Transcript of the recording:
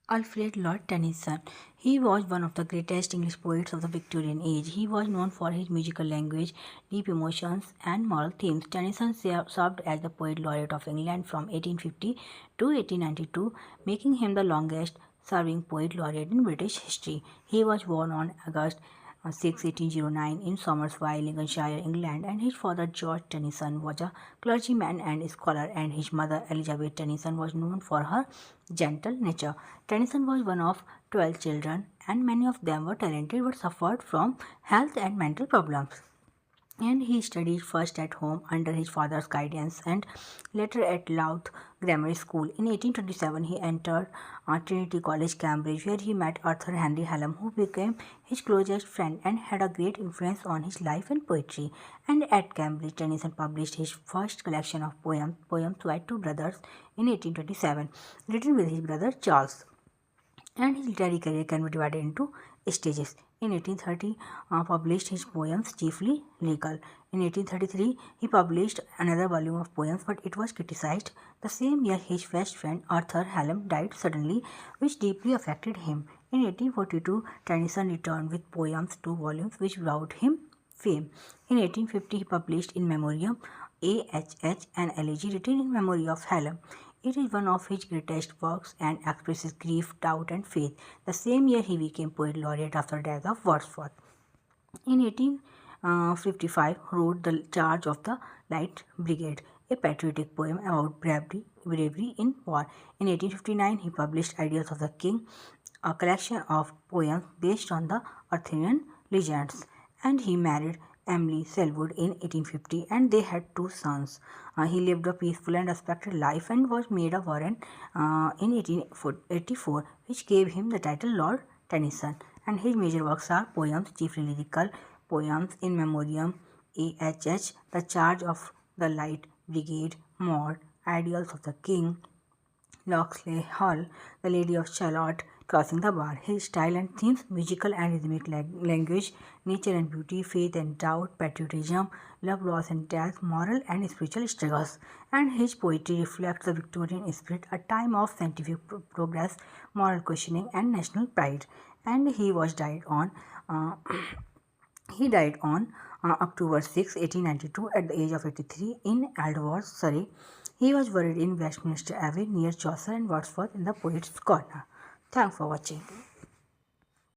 Alfred Lord Tennyson. He was one of the greatest English poets of the Victorian age. He was known for his musical language, deep emotions, and moral themes. Tennyson served as the Poet Laureate of England from 1850 to 1892, making him the longest serving Poet Laureate in British history. He was born on August 6, 1809 in Somersby, Lincolnshire, England, and his father George Tennyson was a clergyman and scholar, and his mother Elizabeth Tennyson was known for her gentle nature. Tennyson was one of 12 children, and many of them were talented but suffered from health and mental problems. And he studied first at home under his father's guidance and later at Louth Grammar School. In 1827, he entered Trinity College, Cambridge, where he met Arthur Henry Hallam, who became his closest friend and had a great influence on his life and poetry. And at Cambridge, Tennyson published his first collection of poems by two brothers in 1827, written with his brother Charles. And his literary career can be divided into stages. In 1830, published his poems, chiefly lyrical. In 1833, he published another volume of poems, but it was criticized. The same year, his best friend Arthur Hallam died suddenly, which deeply affected him. In 1842, Tennyson returned with poems, two volumes, which brought him fame. In 1850, he published In Memoriam, AHH, an elegy written in memory of Hallam. It is one of his greatest works and expresses grief, doubt, and faith. The same year, he became Poet Laureate after the death of Wordsworth. In 1855, wrote The Charge of the Light Brigade, a patriotic poem about bravery in war. In 1859, he published Ideals of the King, a collection of poems based on the Arthurian legends, and he married Emily Selwood in 1850, and they had two sons. He lived a peaceful and respected life and was made a baron in 1884, which gave him the title Lord Tennyson. And his major works are poems, chiefly lyrical, poems In Memoriam, AHH, The Charge of the Light Brigade, Maud, Ideals of the King, Locksley Hall, The Lady of Shalott, Crossing the Bar. His style and themes, musical and rhythmic language, nature and beauty, faith and doubt, patriotism, love, loss and death, moral and spiritual struggles. And his poetry reflects the Victorian spirit, a time of scientific progress, moral questioning, and national pride. And he uh, died on October 6, 1892, at the age of 83 in Aldworth, Surrey. He was buried in Westminster Abbey near Chaucer and Wordsworth in the Poets' Corner. Thanks for watching.